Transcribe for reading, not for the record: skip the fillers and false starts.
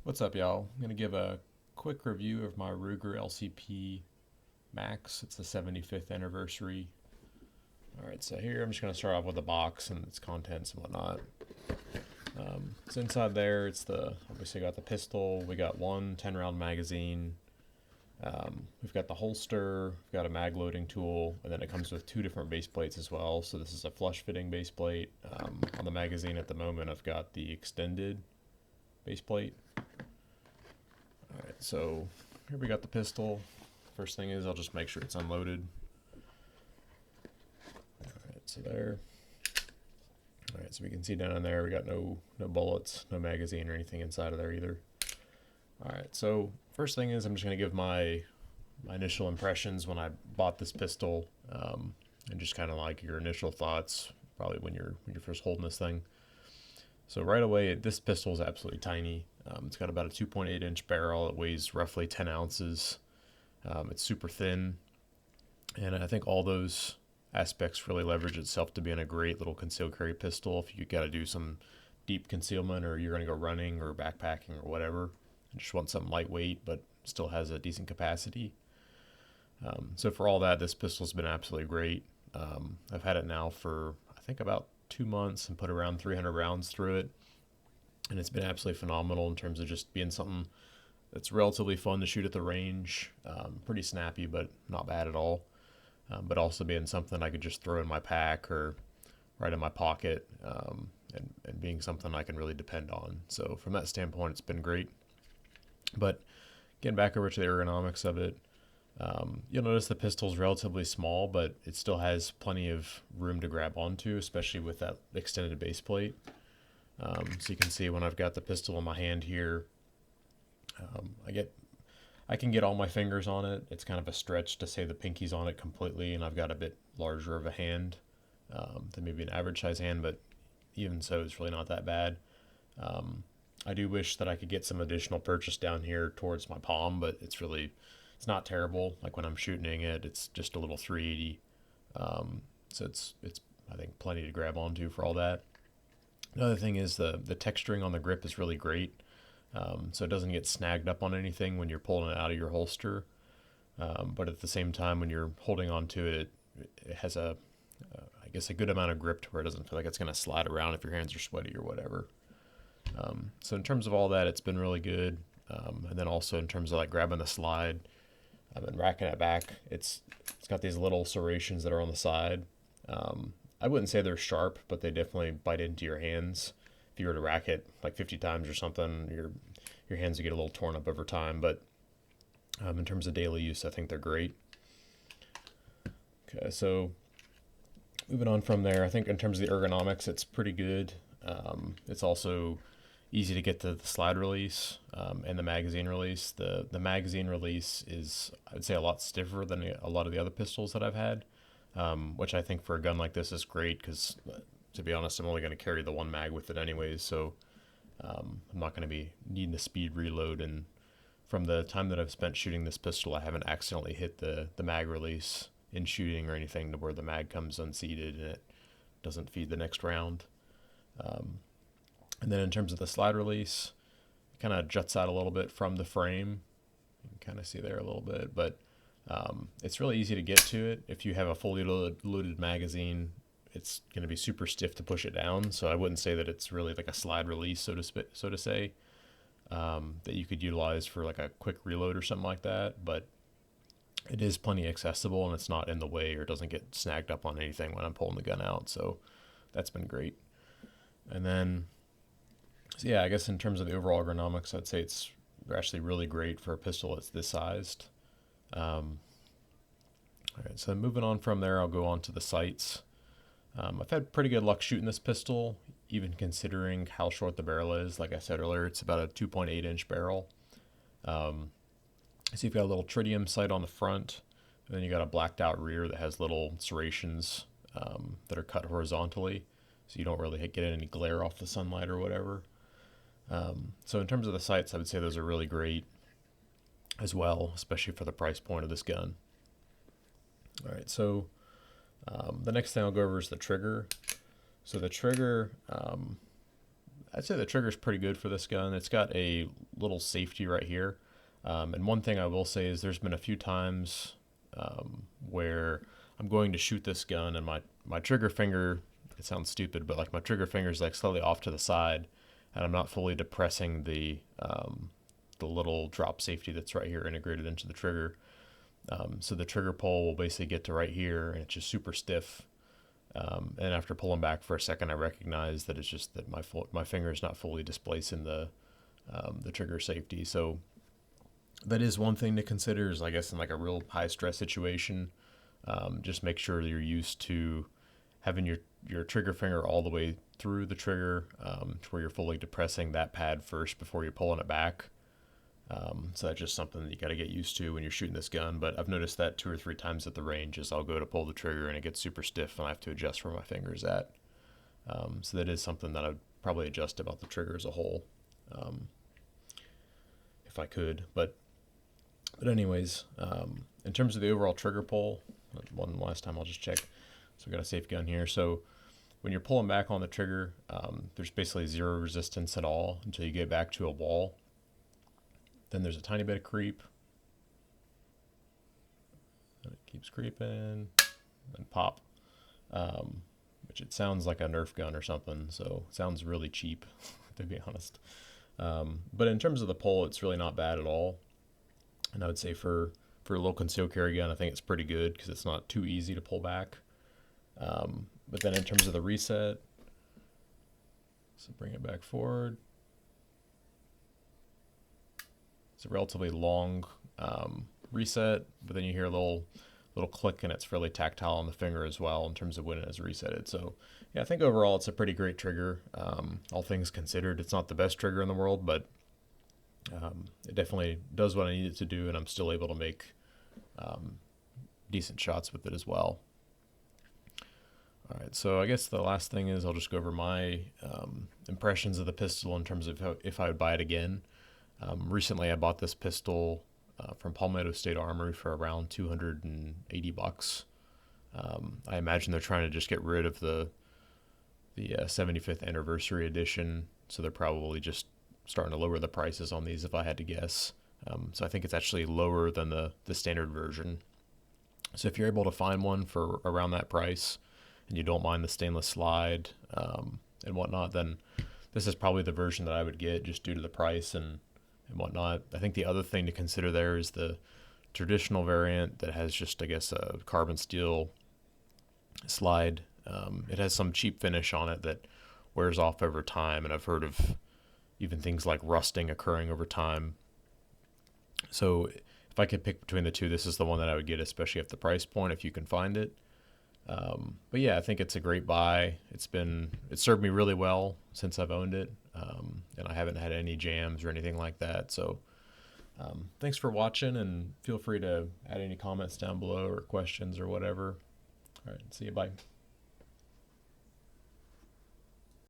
What's up, y'all? I'm going to give a quick review of my Ruger LCP Max. It's the 75th anniversary. Alright, so here I'm just going to start off with the box and its contents and whatnot. So inside there, obviously got the pistol, we got one 10-round magazine, we've got the holster, we've got a mag loading tool, and then it comes with two different base plates as well. So this is a flush fitting base plate. On the magazine at the moment, I've got the extended base plate. Alright, so here we got the pistol. First thing is I'll just make sure it's unloaded. Alright, so there. Alright, so we can see down in there we got no bullets, no magazine or anything inside of there either. Alright, so first thing is I'm just going to give my initial impressions when I bought this pistol, and just kind of like your initial thoughts probably when you're first holding this thing. So right away, this pistol is absolutely tiny. It's got about a 2.8 inch barrel. It weighs roughly 10 ounces. It's super thin. And I think all those aspects really leverage itself to being a great little concealed carry pistol. If you got to do some deep concealment or you're going to go running or backpacking or whatever, and just want something lightweight but still has a decent capacity. So for all that, this pistol's been absolutely great. I've had it now for I think about 2 months and put around 300 rounds through it, and it's been absolutely phenomenal in terms of just being something that's relatively fun to shoot at the range, pretty snappy but not bad at all, but also being something I could just throw in my pack or right in my pocket, and being something I can really depend on. So from that standpoint, it's been great. But getting back over to the ergonomics of it, you'll notice the pistol's relatively small, but it still has plenty of room to grab onto, especially with that extended base plate. So you can see when I've got the pistol in my hand here, I can get all my fingers on it. It's kind of a stretch to say the pinky's on it completely, and I've got a bit larger of a hand than maybe an average size hand, but even so, it's really not that bad. I do wish that I could get some additional purchase down here towards my palm, but it's not terrible. Like when I'm shooting it, it's just a little 380. So it's I think plenty to grab onto for all that. Another thing is the texturing on the grip is really great. So it doesn't get snagged up on anything when you're pulling it out of your holster. But at the same time, when you're holding onto it, it has I guess a good amount of grip to where it doesn't feel like it's going to slide around if your hands are sweaty or whatever. So in terms of all that, it's been really good. And then also in terms of like grabbing the slide, I've been racking it back. It's got these little serrations that are on the side. I wouldn't say they're sharp, but they definitely bite into your hands. If you were to rack it like 50 times or something, your hands would get a little torn up over time. But in terms of daily use, I think they're great. Okay, so moving on from there, I think in terms of the ergonomics, it's pretty good. It's also easy to get the slide release, and the magazine release. The magazine release is, I'd say, a lot stiffer than a lot of the other pistols that I've had, which I think for a gun like this is great because, to be honest, I'm only going to carry the one mag with it anyways, so I'm not going to be needing a speed reload. And from the time that I've spent shooting this pistol, I haven't accidentally hit the mag release in shooting or anything to where the mag comes unseated and it doesn't feed the next round. And then in terms of the slide release, it kind of juts out a little bit from the frame. You can kind of see there a little bit, but it's really easy to get to it. If you have a fully loaded magazine, it's going to be super stiff to push it down. So I wouldn't say that it's really like a slide release, so to say, that you could utilize for like a quick reload or something like that. But it is plenty accessible and it's not in the way or doesn't get snagged up on anything when I'm pulling the gun out. So that's been great. And then, so yeah, I guess in terms of the overall ergonomics, I'd say it's actually really great for a pistol that's this sized. All right, so moving on from there, I'll go on to the sights. I've had pretty good luck shooting this pistol, even considering how short the barrel is. Like I said earlier, it's about a 2.8 inch barrel. So you've got a little tritium sight on the front, and then you got a blacked out rear that has little serrations that are cut horizontally, so you don't really get any glare off the sunlight or whatever. So in terms of the sights, I would say those are really great as well, especially for the price point of this gun. All right, so the next thing I'll go over is the trigger. So the trigger, I'd say the trigger's pretty good for this gun. It's got a little safety right here. And one thing I will say is there's been a few times where I'm going to shoot this gun and my trigger finger, it sounds stupid, but like my trigger finger is like slightly off to the side and I'm not fully depressing the little drop safety that's right here integrated into the trigger. So the trigger pull will basically get to right here and it's just super stiff. And after pulling back for a second, I recognize that it's just that my finger is not fully displacing the trigger safety. So that is one thing to consider is, I guess, in like a real high stress situation, just make sure you're used to having your trigger finger all the way through the trigger to where you're fully depressing that pad first before you're pulling it back. So that's just something that you got to get used to when you're shooting this gun. But I've noticed that 2 or 3 times at the range as I'll go to pull the trigger and it gets super stiff and I have to adjust where my finger's at. So that is something that I'd probably adjust about the trigger as a whole, if I could. But anyways, in terms of the overall trigger pull, one last time I'll just check. So we got a safe gun here. So when you're pulling back on the trigger, there's basically zero resistance at all until you get back to a wall. Then there's a tiny bit of creep. And it keeps creeping and pop, which it sounds like a Nerf gun or something. So it sounds really cheap, to be honest. But in terms of the pull, it's really not bad at all. And I would say for a low concealed carry gun, I think it's pretty good because it's not too easy to pull back. But then in terms of the reset, so bring it back forward. It's a relatively long reset, but then you hear a little click and it's fairly tactile on the finger as well in terms of when it is resetted. So yeah, I think overall it's a pretty great trigger. All things considered, it's not the best trigger in the world, but it definitely does what I need it to do, and I'm still able to make decent shots with it as well. All right, so I guess the last thing is I'll just go over my impressions of the pistol in terms of if I would buy it again. Recently I bought this pistol from Palmetto State Armory for around $280. I imagine they're trying to just get rid of the 75th anniversary edition, so they're probably just starting to lower the prices on these if I had to guess. So I think it's actually lower than the standard version. So if you're able to find one for around that price and you don't mind the stainless slide and whatnot, then this is probably the version that I would get just due to the price and whatnot. I think the other thing to consider there is the traditional variant that has just, I guess, a carbon steel slide. It has some cheap finish on it that wears off over time, and I've heard of even things like rusting occurring over time. So if I could pick between the two, this is the one that I would get, especially at the price point if you can find it. But yeah, I think it's a great buy. It's served me really well since I've owned it, and I haven't had any jams or anything like that. So thanks for watching, and feel free to add any comments down below or questions or whatever. All right, see you, bye.